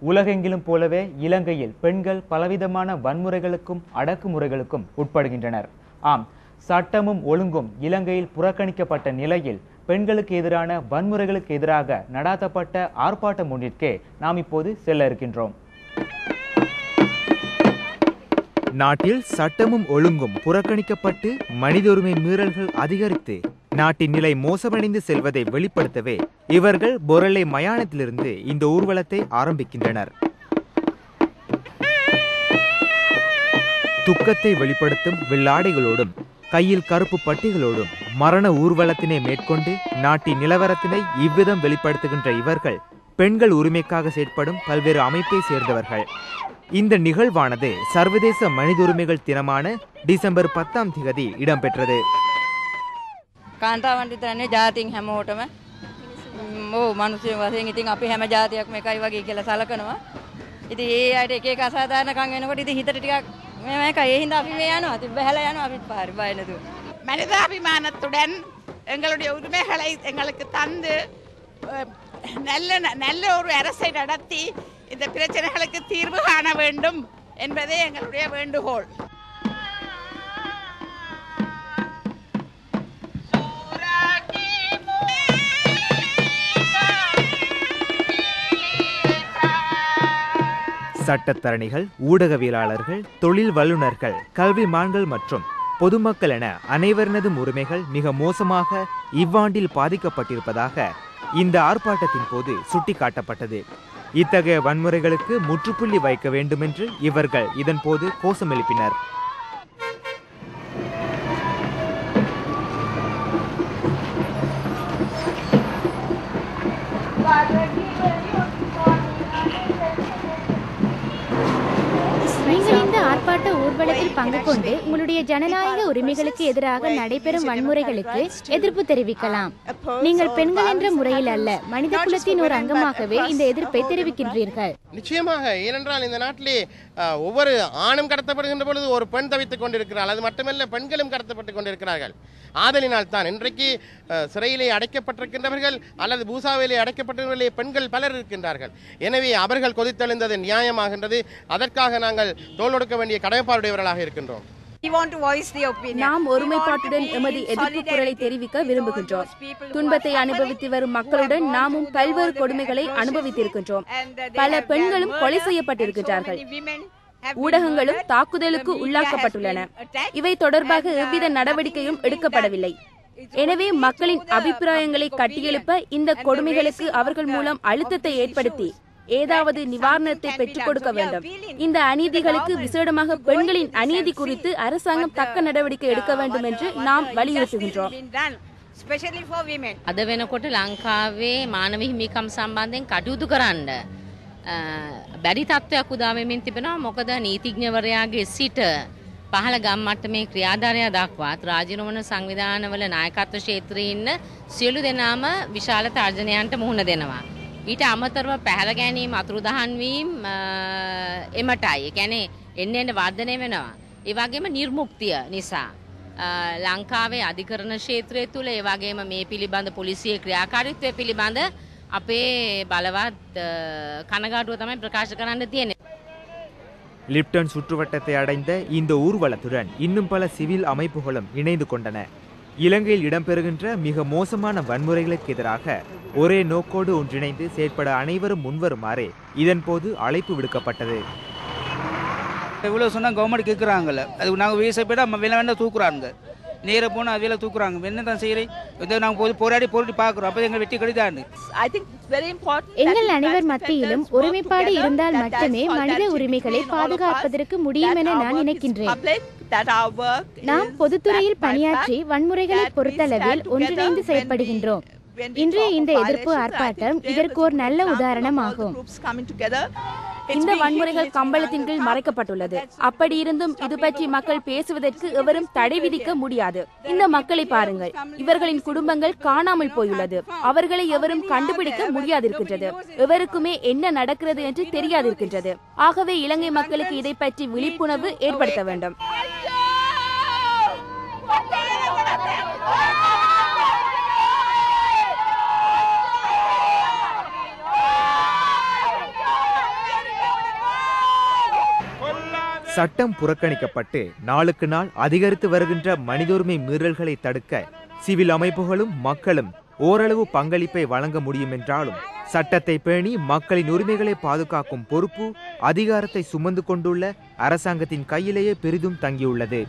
உலகெங்கிலும் போலவே இலங்கையில் பெண்கள் பலவிதமான வன்முறைகளுக்கும் அடக்குமுறைகளுக்கும் உட்படுகின்றனர். ஆம், சட்டமும் ஒழுங்கும் இலங்கையில் புறக்கணிக்கப்பட்ட நிலையில் பெண்களுக்கு எதிரான வன்முறைகளுக்கு எதிராக நடாத்தப்பட்ட ஆர்ப்பாட்டம் ஒன்றிற்கே நாம் இப்போது செல்ல இருக்கின்றோம். நாட்டில் சட்டமும் ஒழுங்கும் புறக்கணிக்கப்பட்டு மனித உரிமை மீறல்கள் அதிகரித்து நாட்டின் நிலை மோசமடைந்து செல்வதை வெளிப்படுத்தவே இவர்கள் பொரளை மயானத்திலிருந்து இந்த ஊர்வலத்தை ஆரம்பிக்கின்றனர். துக்கத்தை வெளிப்படுத்தும் வெள்ளாடைகளோடும் கையில் கருப்பு பட்டிகளோடும் மரண ஊர்வலத்தினை மேற்கொண்டு நாட்டின் நிலவரத்தினை இவ்விதம் வெளிப்படுத்துகின்ற இவர்கள் பெண்கள் உரிமைக்காக செயற்படும் பல்வேறு அமைப்பை சேர்ந்தவர்கள். இந்த நிகழ்வானது சர்வதேச மனித உரிமைகள் தினமான டிசம்பர் 10 இடம்பெற்றது. කාන්තාවන්ට විතරනේ ජාතින් හැමෝටම මිනිස්සු වශයෙන් ඉතින් අපි හැම ජාතියක්ම එකයි වගේ කියලා සලකනවා. ඉතින් ඒ අයට එක එක අසාධාරණකම් වෙනකොට ඉතින් හිතට ටිකක් මේක ඒ හින්දා අපි මේ යනවා. ඉතින් බහැලා යනවා අපිත් පාරේ බය නැතුව. மனிதாபிமானத்துடன் எங்களுடைய உரிமைகளை எங்களுக்கு தந்து நல்ல ஒரு அரசை நடத்தி இந்த பிரச்சனைகளுக்கு தீர்வு காண வேண்டும் என்பதே எங்களுடைய வேண்டுகோள். சட்டத்தரணிகள், ஊடகவியலாளர்கள், தொழில் வல்லுநர்கள், கல்விமான்கள் மற்றும் பொதுமக்கள் என அனைவரினதும் உரிமைகள் மிக மோசமாக இவ்வாண்டில் பாதிக்கப்பட்டிருப்பதாக இந்த ஆர்ப்பாட்டத்தின் போது சுட்டிக்காட்டப்பட்டது. இத்தகைய வன்முறைகளுக்கு முற்றுப்புள்ளி வைக்க வேண்டும் என்று இவர்கள் இதன் போது கோஷம் எழுப்பினர். நீங்கள் இந்த ஆர்ப்பாட்ட ஊர்வலத்தில் பங்கு கொண்டு உங்களுடைய ஜனநாயக உரிமைகளுக்கு எதிராக நடைபெறும் வன்முறைகளுக்கு எதிர்ப்பு தெரிவிக்கலாம். நீங்கள் பெண்கள் என்ற முறையில் அல்ல, மனித குலத்தின் ஒரு அங்கமாகவே இந்த எதிர்ப்பை தெரிவிக்கின்றீர்கள். நிச்சயமாக, ஏனென்றால் இந்த நாட்டிலே ஒவ்வொரு ஆணும் கடத்தப்படுகின்ற பொழுது ஒரு பெண் தவித்துக் கொண்டிருக்கிறாள். அது மட்டுமல்ல, பெண்களும் கடத்தப்பட்டுக் கொண்டிருக்கிறார்கள். ஆதலினால் தான் இன்றைக்கு சிறையிலே அடைக்கப்பட்டிருக்கின்றவர்கள் அல்லது பூசாவிலே அடைக்கப்பட்டவர்களே பெண்கள் பலர் இருக்கின்றார்கள். எனவே அவர்கள் கொதித்தெழுந்தது நியாயமாகின்றது. அதற்காக நாங்கள் தோளொடுக்க வேண்டிய கடமைப்பாடுடையவர்களாக இருக்கின்றோம். நாம் ஒருமைப்பாட்டுடன் எமது எதிர்ப்பு குரலை தெரிவிக்க விரும்புகின்றோம். துன்பத்தை அனுபவித்து வரும் மக்களுடன் நாமும் பல்வேறு கொடுமைகளை அனுபவித்திருக்கின்றோம். பல பெண்களும் கொலை செய்யப்பட்டிருக்கின்றார்கள். ஊடகங்களும் தாக்குதலுக்கு உள்ளாக்கப்பட்டுள்ளன. இவை தொடர்பாக எவ்வித நடவடிக்கையும் எடுக்கப்படவில்லை. எனவே மக்களின் அபிப்பிராயங்களை கட்டியெழுப்ப இந்த கொடுமைகளுக்கு அவர்கள் மூலம் அழுத்தத்தை ஏற்படுத்தி ஏதாவது நிவாரணத்தை பெற்றுக் கொடுக்க வேண்டும். இந்த அநீதிகளுக்கு விசேடமாக பெண்களின் அநீதி குறித்து அரசாங்கம் தக்க நடவடிக்கை எடுக்க வேண்டும் என்று நாம் வலியுறுத்துகின்றோம். අද වෙනකොට ලංකාවේ මානව හිමිකම් සම්බන්ධයෙන් කටයුතු කරන්න බැරි තත්ත්වයක් උදා වෙමින් තිබෙනවා. මොකද නීතිඥවරයාගේ සිට පහළ ගම් මට්ටමේ ක්‍රියාධාරය දක්වාත් රාජ්‍ය නොවන සංවිධානවල නායකත්ව ක්ෂේත්‍රයේ ඉන්න සියලු දෙනාම විශාල තර්ජනයන්ට මුහුණ දෙනවා. ඊට අමතරව පැහැර ගැනීම, අතුරුදහන් වීම එමටයි. ඒ කියන්නේ එන්න වර්ධනය වෙනවා. ඒ වගේම නිර්මුක්තිය නිසා ලංකාවේ අධිකරණ ක්ෂේත්‍රය තුළ ඒ වගේම මේ පිළිබඳ පොලිසියේ ක්‍රියාකාරීත්වය පිළිබඳ අපේ බලවත් කනගාටුව තමයි ප්‍රකාශ කරන්න තියෙන්නේ. லிப்டன் சுற்றுவட்டத்தை அடைந்த இந்த ஊர்வலத்துடன் இன்னும் பல சிவில் அமைப்புகளும் இணைந்து கொண்டன. இலங்கையில் இடம்பெறுகின்ற மிக மோசமான வன்முறைகளுக்கு எதிராக ஒரே நோக்கோடு ஒன்றிணைந்து செயற்பட அனைவரும் முன்வருமாறு இதன் போது அழைப்பு விடுக்கப்பட்டது. இவ்வளோ சொன்னால் கவர்மெண்ட் கேட்குறாங்கல்ல, அது நாங்கள் வீச போய்ட்டு நம்ம வேண்டாம் தூக்குறாங்க, நேராக போனால் அது வேலை தூக்குறாங்க. என்ன தான் செய்கிறேன், இதை நாங்கள் போராடி பார்க்குறோம். அப்போ எங்கள் வெற்றி கிடையாது. எங்கள் அனைவர் மத்தியிலும் ஒருமைப்பாடு இருந்தால் மட்டுமே மனித உரிமைகளை பாதுகாப்பதற்கு முடியும் என நான் நினைக்கின்றேன். நாம் பொதுத்துறையில் பணியாற்றி வன்முறைகளை பொறுத்தளவில் ஒன்றிணைந்து செயல்படுகின்றோம். இன்றைய இந்த எதிர்ப்பு ஆர்ப்பாட்டம் இதற்கு ஒரு நல்ல உதாரணமாகும். இந்த வன்முறைகள் கம்பளத்தின் கீழ் மறைக்கப்பட்டுள்ளது. அப்படி இருந்தும் இது பற்றி மக்கள் பேசுவதற்கு எவரும் தடை விதிக்க முடியாது. இந்த மக்களை பாருங்கள், இவர்களின் குடும்பங்கள் காணாமல் போயுள்ளது. அவர்களை எவரும் கண்டுபிடிக்க முடியாதிருக்கின்றது. எவருக்குமே என்ன நடக்கிறது என்று தெரியாதிருக்கின்றது. ஆகவே இலங்கை மக்களுக்கு இதை பற்றி விழிப்புணர்வு ஏற்படுத்த வேண்டும். சட்டம் புறக்கணிக்கப்பட்டு நாளுக்கு நாள் அதிகரித்து வருகின்ற மனித உரிமை மீறல்களை தடுக்க சிவில் அமைப்புகளும் மக்களும் ஓரளவு பங்களிப்பை வழங்க முடியும் என்றாலும் சட்டத்தை பேணி மக்களின் உரிமைகளை பாதுகாக்கும் பொறுப்பு அதிகாரத்தை சுமந்து கொண்டுள்ள அரசாங்கத்தின் கையிலேயே பெரிதும் தங்கியுள்ளது.